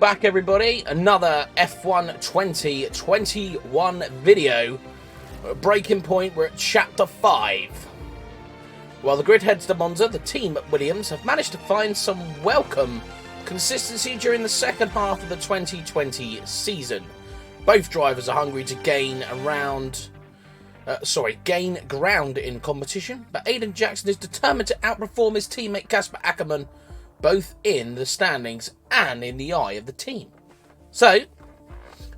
back, everybody. Another F1 2021 video. Breaking point, we're at Chapter 5. While the grid heads to Monza, the team at Williams have managed to find some welcome consistency during the second half of the 2020 season. Both drivers are hungry to gain ground in competition, but Aidan Jackson is determined to outperform his teammate Casper Ackermann, both in the standings and in the eye of the team. So,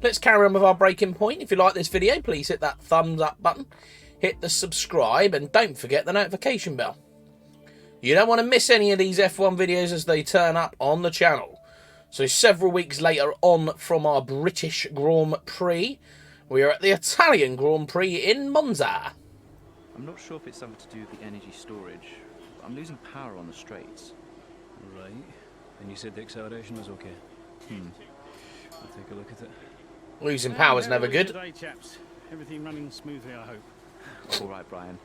let's carry on with our breaking point. If you like this video, please hit that thumbs up button, hit the subscribe, and don't forget the notification bell. You don't want to miss any of these F1 videos as they turn up on the channel. So several weeks later on from our British Grand Prix, we are at the Italian Grand Prix in Monza. I'm not sure if it's something to do with the energy storage. I'm losing power on the straights. Right. And you said the acceleration was okay? I'll take a look at it. Losing power's never good. Today, chaps. Everything running smoothly, I hope. All right, Brian.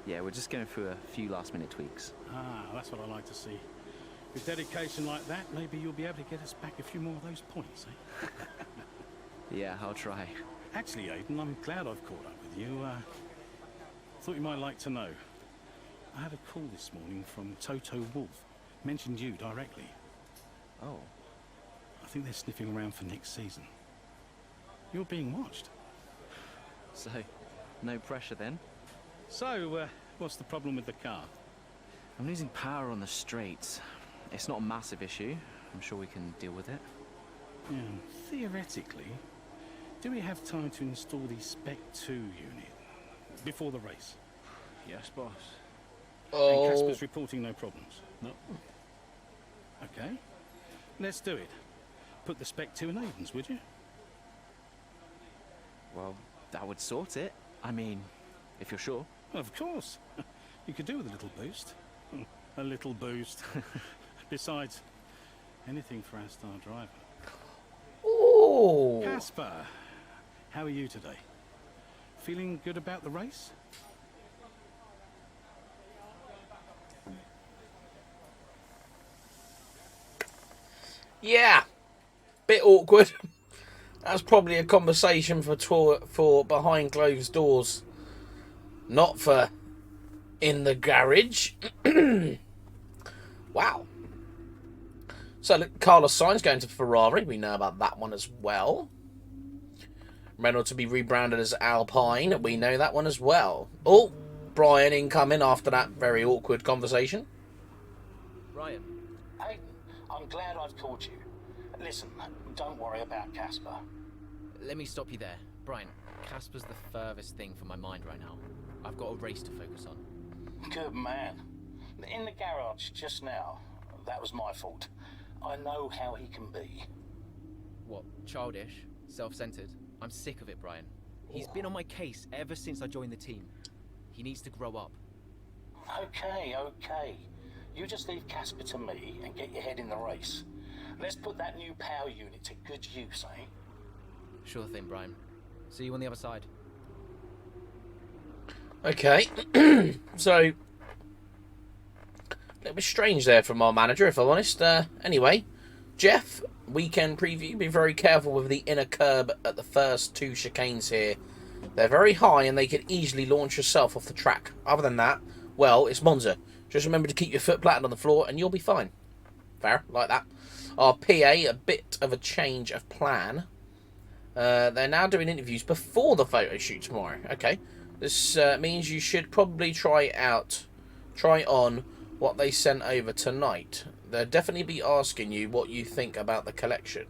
Yeah, we're just going through a few last-minute tweaks. Ah, that's what I like to see. With dedication like that, maybe you'll be able to get us back a few more of those points, eh? Yeah, I'll try. Actually, Aidan, I'm glad I've caught up with you. Thought you might like to know. I had a call this morning from Toto Wolff. Mentioned you directly. Oh. I think they're sniffing around for next season. You're being watched. So, no pressure then? So, what's the problem with the car? I'm losing power on the straights. It's not a massive issue. I'm sure we can deal with it. Yeah, theoretically, do we have time to install the Spec 2 unit before the race? Yes, boss. And Casper's reporting no problems? No. Okay, let's do it. Put the Spec 2 in Aidan's, would you? Well, that would sort it. I mean, if you're sure. Of course. You could do with a little boost. A little boost. Besides, anything for our star driver. Ooh. Casper, how are you today? Feeling good about the race? Yeah, bit awkward. That's probably a conversation for behind closed doors, not for in the garage. Wow. So look, Carlos Sainz going to Ferrari. We know about that one as well. Renault to be rebranded as Alpine. We know that one as well. Oh, Brian incoming after that very awkward conversation. Brian. Aidan, I'm glad I've called you. Listen, don't worry about Casper. Let me stop you there. Brian, Casper's the furthest thing from my mind right now. I've got a race to focus on. Good man. In the garage just now, that was my fault. I know how he can be. What, childish? Self-centered? I'm sick of it, Brian. He's been on my case ever since I joined the team. He needs to grow up. Okay. You just leave Casper to me and get your head in the race. Let's put that new power unit to good use, eh? Sure thing, Brian. See you on the other side. Okay. So, a little bit strange there from our manager, if I'm honest. Anyway, Jeff, weekend preview. Be very careful with the inner curb at the first two chicanes here. They're very high and they could easily launch yourself off the track. Other than that, well, it's Monza. Just remember to keep your foot planted on the floor and you'll be fine. Fair, like that. Our PA, a bit of a change of plan. They're now doing interviews before the photo shoot tomorrow. Okay. This means you should probably try on what they sent over tonight. They'll definitely be asking you what you think about the collection.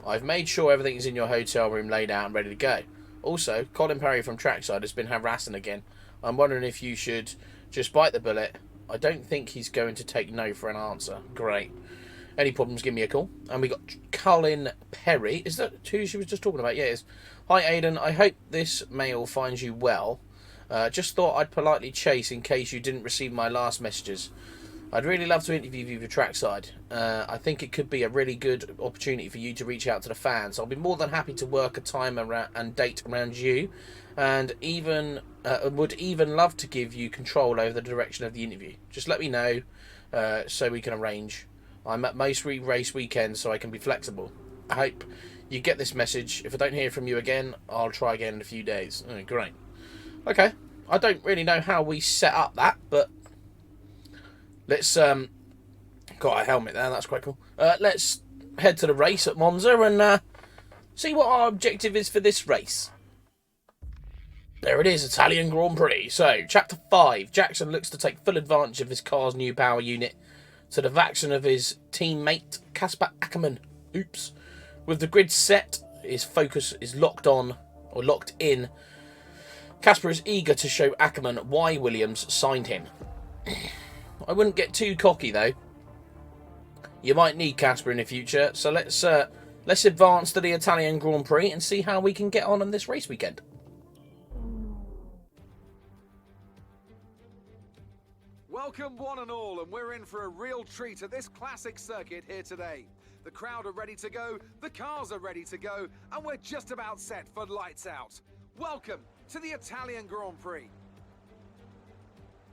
I've made sure everything's in your hotel room laid out and ready to go. Also, Colin Perry from Trackside has been harassing again. I'm wondering if you should just bite the bullet. I don't think he's going to take no for an answer. Great. Any problems, give me a call. And we got Colin Perry. Is that who she was just talking about? Yeah, it is. Hi, Aidan. I hope this mail finds you well. Just thought I'd politely chase in case you didn't receive my last messages. I'd really love to interview you for Trackside. I think it could be a really good opportunity for you to reach out to the fans. I'll be more than happy to work a time and date around you, and would even love to give you control over the direction of the interview. Just let me know so we can arrange I'm at most race weekends, so I can be flexible. I hope you get this message. If I don't hear from you again, I'll try again in a few days. Oh, great. Okay. I don't really know how we set up that, but let's got a helmet there. That's quite cool. Let's head to the race at Monza and see what our objective is for this race. There it is, Italian Grand Prix. So, Chapter 5. Jackson looks to take full advantage of his car's new power unit to the vacuum of his teammate, Casper Ackermann. Oops. With the grid set, his focus is locked in. Casper is eager to show Ackermann why Williams signed him. I wouldn't get too cocky, though. You might need Casper in the future, so let's advance to the Italian Grand Prix and see how we can get on this race weekend. Welcome one and all, and we're in for a real treat at this classic circuit here today. The crowd are ready to go, the cars are ready to go, and we're just about set for lights out. Welcome to the Italian Grand Prix.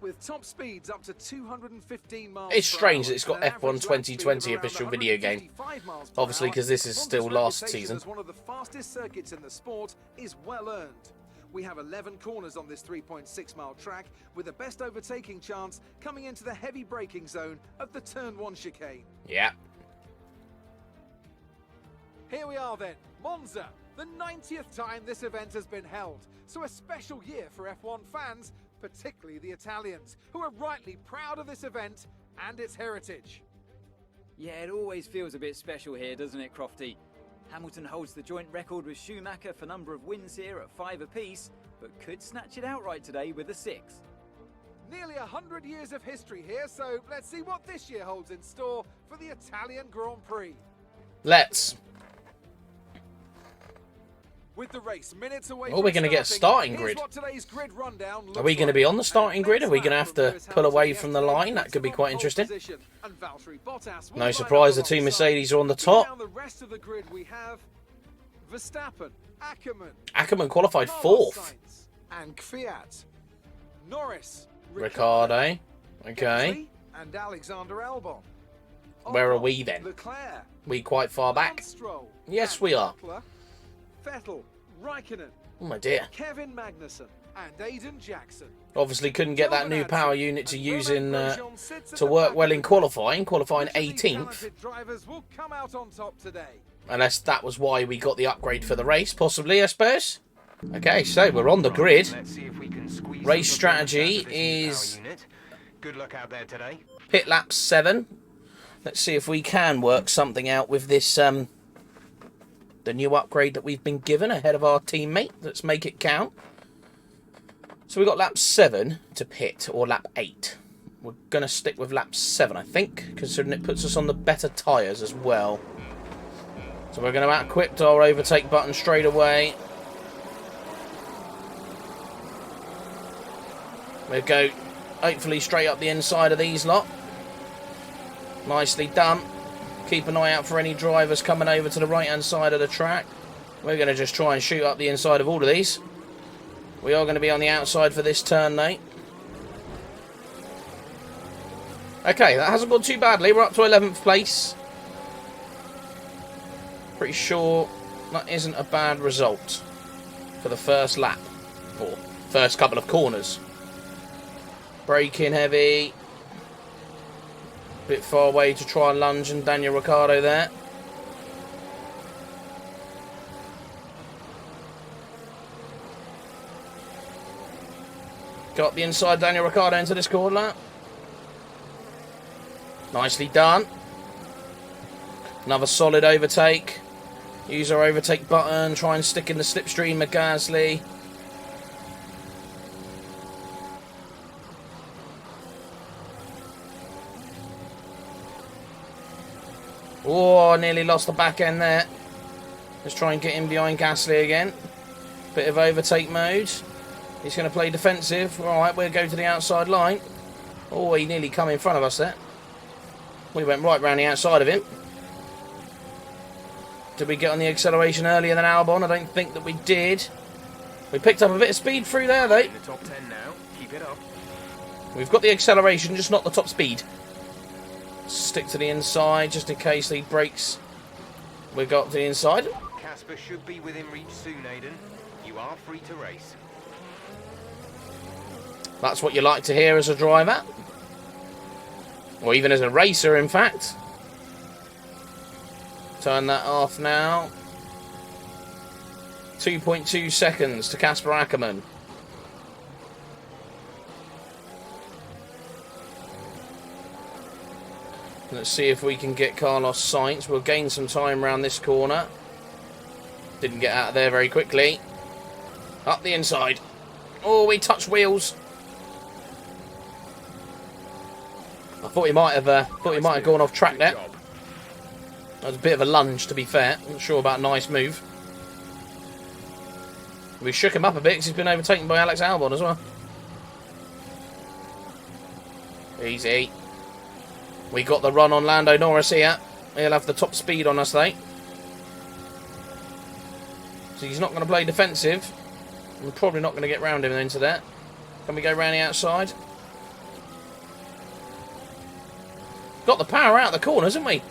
With top speeds up to 215 miles It's strange per that it's hour, got an F1 average lap speed of 2020 around official video game. 155 miles per Obviously, hour. because this is still Monza's last reputation season. as one of the fastest circuits in the sport is well earned. We have 11 corners on this 3.6 mile track, with the best overtaking chance coming into the heavy braking zone of the Turn 1 chicane. Yeah. Here we are then, Monza, the 90th time this event has been held. So a special year for F1 fans, particularly the Italians, who are rightly proud of this event and its heritage. Yeah, it always feels a bit special here, doesn't it, Crofty? Hamilton holds the joint record with Schumacher for number of wins here at 5 apiece, but could snatch it outright today with a 6. Nearly 100 years of history here, so let's see what this year holds in store for the Italian Grand Prix. Let's. With the race minutes away Oh, we're going to get a starting grid. Are we going to be on the starting grid? Are we going to have to pull away from the line? That could be quite interesting. No surprise, the two Mercedes are on the top. Down the rest of the grid we have Verstappen, Ackermann qualified 4th. and Kvyat, Norris, Ricciardo. Okay. and Alexander Albon. Where are we then? Leclerc, We quite far back? Stroll, Yes, and we are. Vettel, Vettel, Raikkonen, Oh my dear. Kevin Magnussen, and Aidan Jackson. Obviously couldn't get that new power unit to use in to work well in qualifying 18th. Drivers will come out on top today. Unless that was why we got the upgrade for the race, possibly, I suppose. Okay, so we're on the grid. Race strategy is Good luck out there today. pit lap 7. Let's see if we can work something out with this the new upgrade that we've been given ahead of our teammate. Let's make it count. So we've got lap 7 to pit, or lap 8. We're going to stick with lap 7, I think, considering it puts us on the better tyres as well. So we're going to out-equip our overtake button straight away. We'll go, hopefully, straight up the inside of these lot. Nicely done. Keep an eye out for any drivers coming over to the right-hand side of the track. We're going to just try and shoot up the inside of all of these. We are going to be on the outside for this turn, mate. Okay, that hasn't gone too badly. We're up to 11th place. Pretty sure that isn't a bad result for the first lap. Or first couple of corners. Braking heavy. Bit far away to try and lunge and Daniel Ricciardo there. Got the inside Daniel Ricciardo into this corner. Nicely done. Another solid overtake. Use our overtake button. Try and stick in the slipstream of Gasly. Oh, nearly lost the back end there. Let's try and get in behind Gasly again. Bit of overtake mode. He's going to play defensive. Alright, we'll go to the outside line. Oh, he nearly come in front of us there. We went right round the outside of him. Did we get on the acceleration earlier than Albon? I don't think that we did. We picked up a bit of speed through there, though. In the top 10 now. Keep it up. We've got the acceleration, just not the top speed. Stick to the inside just in case he breaks. We got to the inside. Casper should be within reach soon, Aidan. You are free to race. That's what you like to hear as a driver. Or even as a racer, in fact. Turn that off now. 2.2 seconds to Casper Ackermann. Let's see if we can get Carlos Sainz. We'll gain some time around this corner. Didn't get out of there very quickly. Up the inside. Oh, we touched wheels. I thought he might have gone off track there. That was a bit of a lunge, to be fair. I'm not sure about a nice move. We shook him up a bit because he's been overtaken by Alex Albon as well. Easy. We got the run on Lando Norris here. He'll have the top speed on us, though. So he's not going to play defensive. We're probably not going to get round him into that. Can we go round the outside? Got the power out of the corners, haven't we?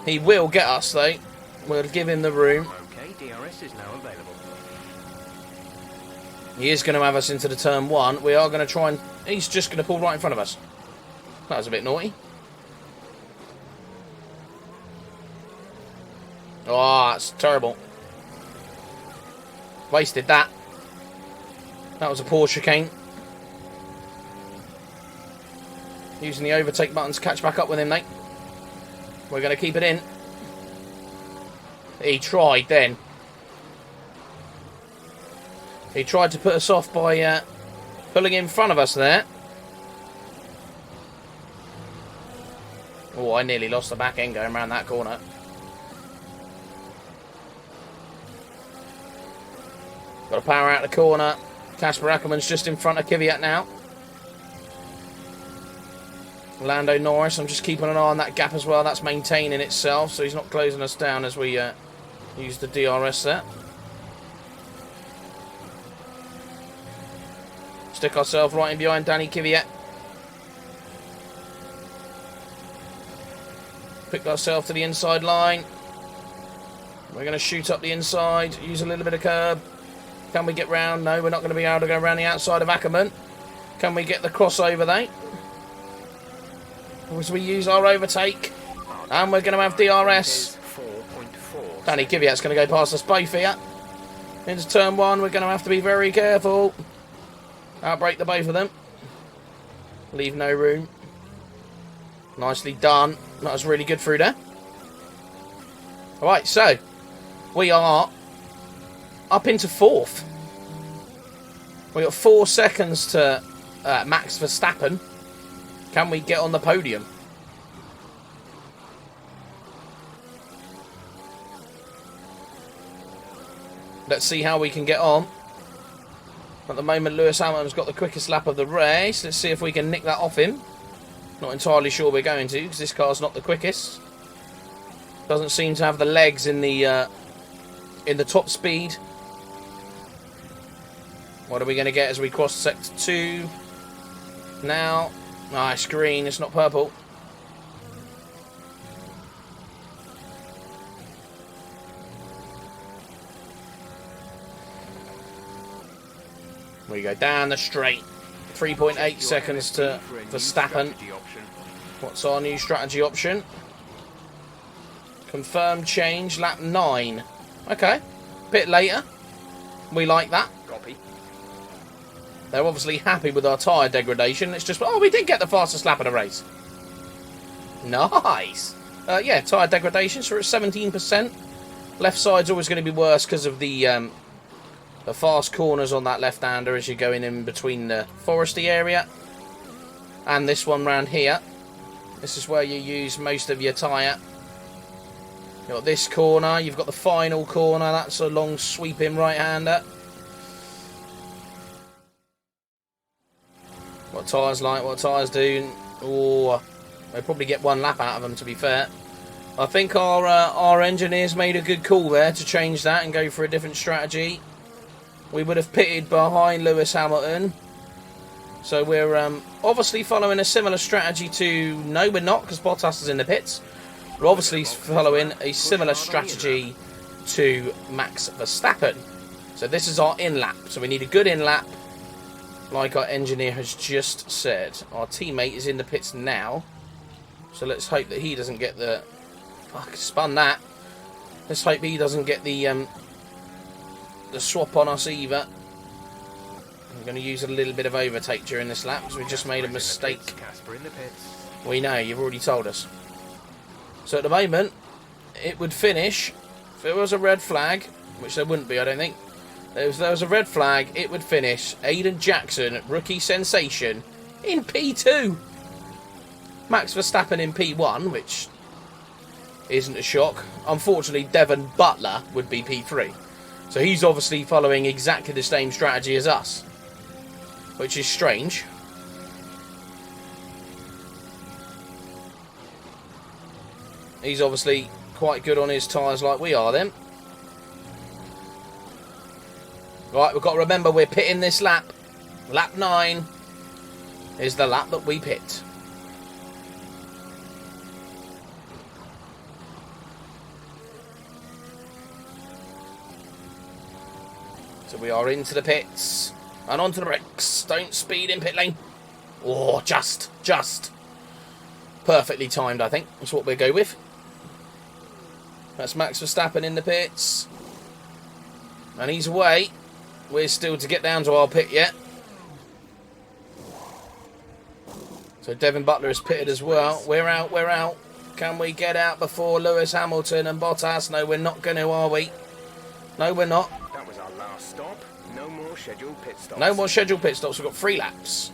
He will get us, though. We'll give him the room. Okay, DRS is now available. He is going to have us into the turn one. We are going to try and... He's just going to pull right in front of us. That was a bit naughty. Oh, that's terrible. Wasted that. That was a poor chicane. Using the overtake button to catch back up with him, mate. We're going to keep it in. He tried then. He tried to put us off by pulling in front of us there. Oh, I nearly lost the back end going around that corner. Got a power out of the corner. Casper Ackermann's just in front of Kvyat now. Lando Norris, I'm just keeping an eye on that gap as well. That's maintaining itself, so he's not closing us down as we use the DRS there. Stick ourselves right in behind Danny Kvyat. Picked ourselves to the inside line. We're going to shoot up the inside, use a little bit of curb. Can we get round? No, we're not going to be able to go around the outside of Ackermann. Can we get the crossover though? As we use our overtake. And we're going to have DRS. Danny Kvyat's going to go past us both here. Into turn one, we're going to have to be very careful. Outbrake the both of them. Leave no room. Nicely done. That was really good through there. Alright, so we are up into fourth. We got 4 seconds to Max Verstappen. Can we get on the podium? Let's see how we can get on. At the moment, Lewis Hamilton's got the quickest lap of the race. Let's see if we can nick that off him. Not entirely sure we're going to, because this car's not the quickest. Doesn't seem to have the legs in the top speed. What are we going to get as we cross sector 2? Now, nice green. It's not purple. We go down the straight. 3.8 seconds to Verstappen. What's our new strategy option? Confirm change, lap 9. Okay, bit later. We like that. Copy. They're obviously happy with our tyre degradation. It's just, oh, we did get the fastest lap of the race. Nice. Yeah, tyre degradation, so we're at 17%. Left side's always going to be worse because of the fast corners on that left-hander as you're going in between the foresty area. And this one round here. This is where you use most of your tyre. You've got this corner, you've got the final corner, that's a long sweeping right-hander. What tyres like, what tyres do. Oh, we'll probably get 1 lap out of them, to be fair. I think our engineers made a good call there to change that and go for a different strategy. We would have pitted behind Lewis Hamilton. So we're obviously following a similar strategy to... No, we're not, because Bottas is in the pits. We're obviously following a similar strategy to Max Verstappen. So this is our in-lap. So we need a good in-lap, like our engineer has just said. Our teammate is in the pits now. So let's hope that he doesn't get the... Fuck, spun that. Let's hope he doesn't get the swap on us either. I'm going to use a little bit of overtake during this lap because we just made a mistake. We know, you've already told us. So at the moment, it would finish, if there was a red flag, which there wouldn't be, I don't think. If there was a red flag, it would finish Aidan Jackson, rookie sensation, in P2. Max Verstappen in P1, which isn't a shock. Unfortunately, Devon Butler would be P3. So he's obviously following exactly the same strategy as us, which is strange. He's obviously quite good on his tyres like we are then. Right, we've got to remember we're pitting this lap. Lap 9 is the lap that we pit. So we are into the pits. And onto the brakes. Don't speed in pit lane. Oh, just. Perfectly timed, I think. That's what we'll go with. That's Max Verstappen in the pits. And he's away. We're still to get down to our pit yet. So Devon Butler is pitted as well. We're out. Can we get out before Lewis Hamilton and Bottas? No, we're not going to, are we? No, we're not. That was our last stop. No more scheduled pit stops. No more scheduled pit stops. We've got 3 laps.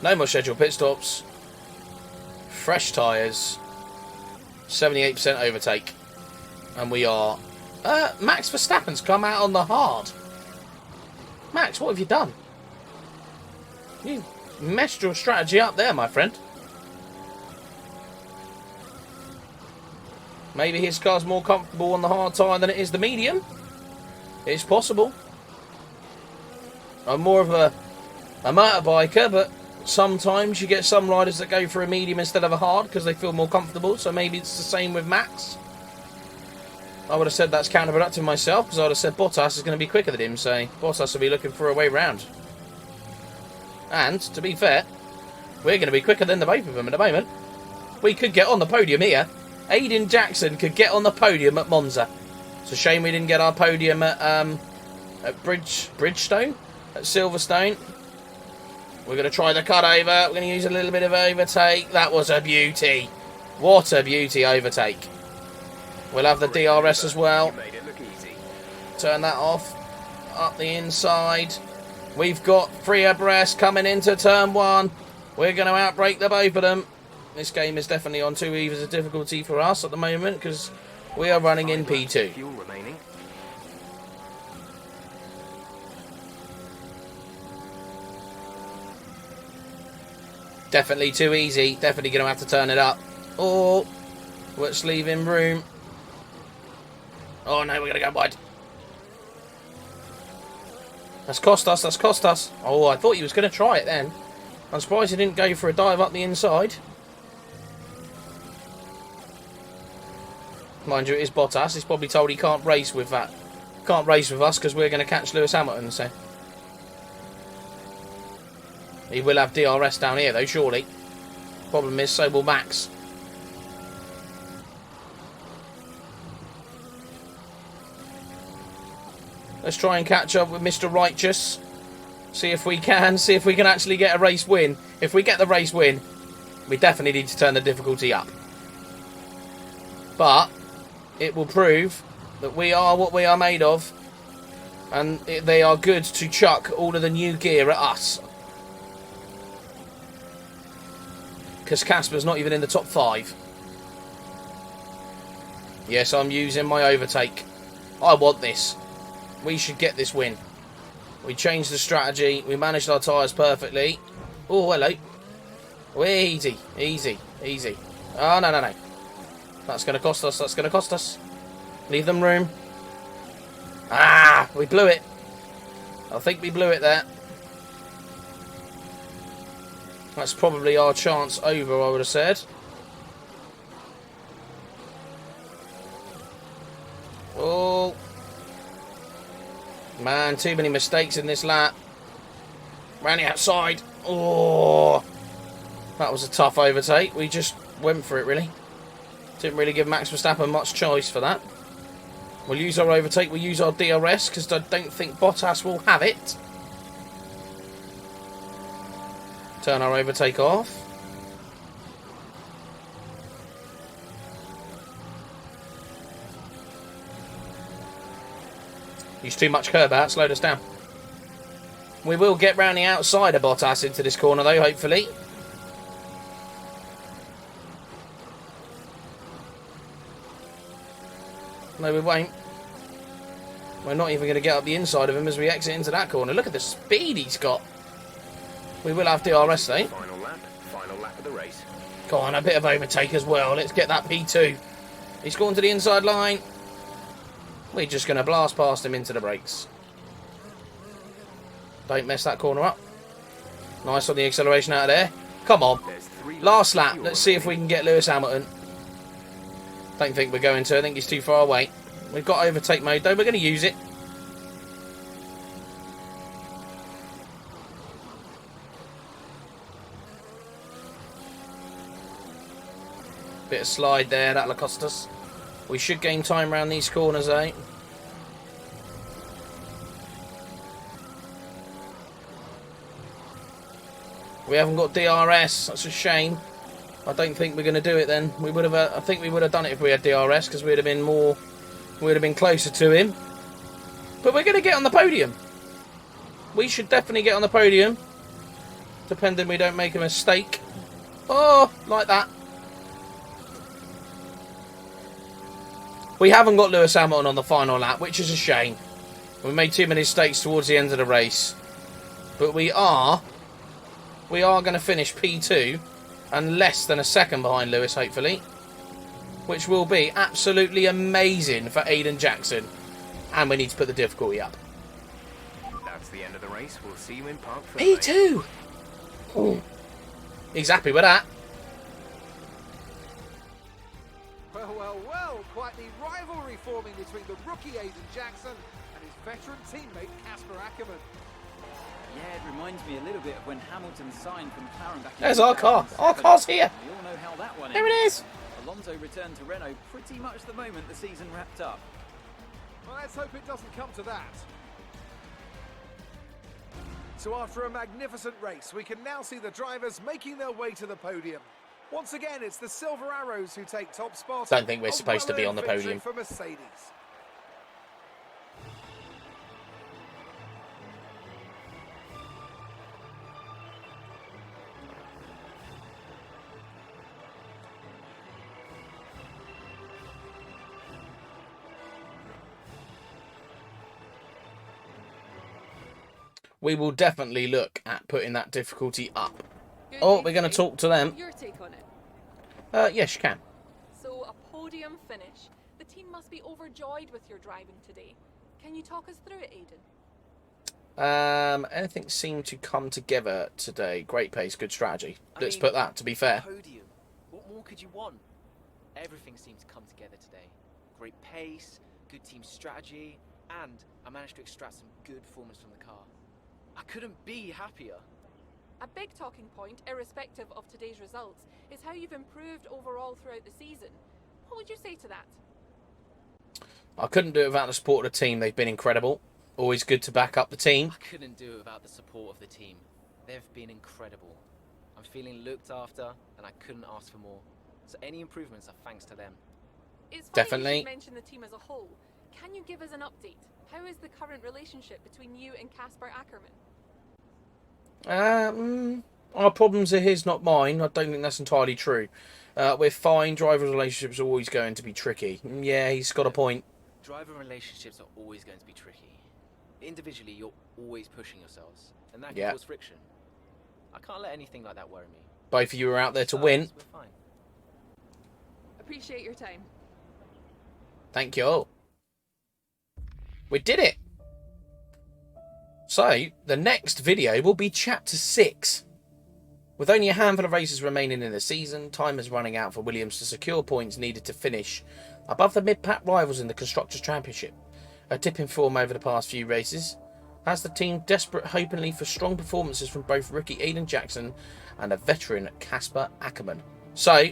No more scheduled pit stops. Fresh tyres. 78% overtake. And we are... Max Verstappen's come out on the hard. Max, what have you done? You messed your strategy up there, my friend. Maybe his car's more comfortable on the hard tyre than it is the medium. It's possible. I'm more of a motorbiker, but sometimes you get some riders that go for a medium instead of a hard because they feel more comfortable, so maybe it's the same with Max. I would have said that's counterproductive myself, because I would have said Bottas is going to be quicker than him, so Bottas will be looking for a way round. And, to be fair, we're going to be quicker than the both of them at the moment. We could get on the podium here. Aidan Jackson could get on the podium at Monza. It's a shame we didn't get our podium at Bridgestone, at Silverstone. We're going to try the cut over. We're going to use a little bit of overtake. That was a beauty. What a beauty overtake. We'll have the DRS as well. Turn that off. Up the inside. We've got 3 abreast coming into turn 1. We're going to outbrake the both of them. This game is definitely on 2 evens of difficulty for us at the moment because we are running in P2. Definitely too easy. Definitely going to have to turn it up. Oh, let's leave him room. Oh no, we're going to go wide. That's cost us. Oh, I thought he was going to try it then. I'm surprised he didn't go for a dive up the inside. Mind you, it is Bottas. He's probably told he can't race with that. Can't race with us because we're going to catch Lewis Hamilton, so. He will have DRS down here though, surely. Problem is, so will Max. Let's try and catch up with Mr. Righteous. See if we can actually get a race win. If we get the race win, we definitely need to turn the difficulty up. But it will prove that we are what we are made of. And they are good to chuck all of the new gear at us. Because Casper's not even in the top 5. Yes, I'm using my overtake. I want this. We should get this win. We changed the strategy. We managed our tyres perfectly. Oh, hello. Easy. Oh, no, no, no. That's going to cost us. That's going to cost us. Leave them room. Ah, we blew it. I think we blew it there. That's probably our chance over, I would have said. Oh. Man, too many mistakes in this lap. Ran it outside. Oh. That was a tough overtake. We just went for it, really. Didn't really give Max Verstappen much choice for that. We'll use our overtake. We'll use our DRS because I don't think Bottas will have it. Turn our overtake off. Use too much curb out. Slowed us down. We will get round the outside of Bottas into this corner, though, hopefully. No, we won't. We're not even going to get up the inside of him as we exit into that corner. Look at the speed he's got. We will have DRS, though. Final lap of the race. Go on, a bit of overtake as well. Let's get that P2. He's gone to the inside line. We're just going to blast past him into the brakes. Don't mess that corner up. Nice on the acceleration out of there. Come on. Last lap. Let's see if we can get Lewis Hamilton. Don't think we're going to. I think he's too far away. We've got overtake mode, though. We're going to use it. Bit of slide there. That'll cost us. We should gain time around these corners, eh? We haven't got DRS. That's a shame. I don't think we're going to do it then. We would have. I think we would have done it if we had DRS because we'd have been more. We'd have been closer to him. But we're going to get on the podium. We should definitely get on the podium, depending we don't make a mistake. Oh, like that. We haven't got Lewis Hamilton on the final lap, which is a shame. We made too many mistakes towards the end of the race. But we are going to finish P2 and less than a second behind Lewis, hopefully. Which will be absolutely amazing for Aidan Jackson. And we need to put the difficulty up. That's the end of the race. We'll see you in Park for P2! Ooh. He's happy with that. Well, well, well, quite the rivalry forming between the rookie Aidan Jackson and his veteran teammate Casper Ackerman. Yeah, it reminds me a little bit of when Hamilton signed from McLaren back in There's our car. 2007. Our car's here. We all know how that one There it is. Alonso returned to Renault pretty much the moment the season wrapped up. Well, let's hope it doesn't come to that. So after a magnificent race, we can now see the drivers making their way to the podium. Once again, it's the Silver Arrows who take top spot. Don't think we're A supposed to be on the well-earned podium. victory for Mercedes. We will definitely look at putting that difficulty up. Good Oh, news, we're going to Dave. talk to them. Your take on it. Yes, you can. So, a podium finish. The team must be overjoyed with your driving today. Can you talk us through it, Aidan? Anything seemed to come together today. Great pace, good strategy. Let's mean, put that, to be fair. Podium. What more could you want? Everything seems to come together today. Great pace, good team strategy, and I managed to extract some good performance from the car. I couldn't be happier. A big talking point, irrespective of today's results, is how you've improved overall throughout the season. What would you say to that? I couldn't do it without the support of the team. They've been incredible. Always good to back up the team. I couldn't do it without the support of the team. They've been incredible. I'm feeling looked after, and I couldn't ask for more. So any improvements are thanks to them. It's funny Definitely. you should mention the team as a whole. Can you give us an update? How is the current relationship between you and Casper Ackerman? Our problems are his, not mine. I don't think that's entirely true. We're fine. Driver relationships are always going to be tricky. Yeah, he's got a point. Driver relationships are always going to be tricky. Individually, you're always pushing yourselves, and that can cause friction. I can't let anything like that worry me. Both of you are out there to Besides, win. We're fine. appreciate your time. Thank you all. We did it. So, the next video will be Chapter 6. With only a handful of races remaining in the season, time is running out for Williams to secure points needed to finish above the mid-pack rivals in the Constructors' Championship. A dip in form over the past few races has the team desperate hopingly for strong performances from both rookie Aidan Jackson and a veteran Casper Ackerman. So,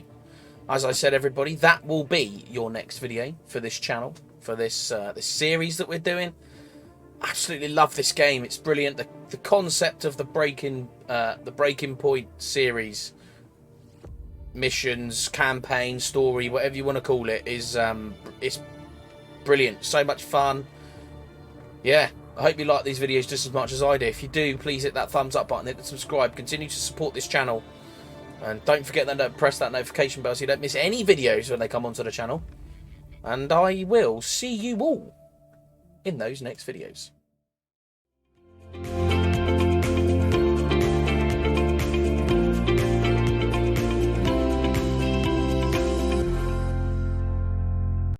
as I said, everybody, that will be your next video for this channel, for this this series that we're doing. Absolutely love this game. It's brilliant. The concept of the breaking point series, missions, campaign, story, whatever you want to call it, is it's brilliant. So much fun. Yeah, I hope you like these videos just as much as I do. If you do, please hit that thumbs up button, hit the subscribe, continue to support this channel, and don't forget that press that notification bell so you don't miss any videos when they come onto the channel. And I will see you all in those next videos.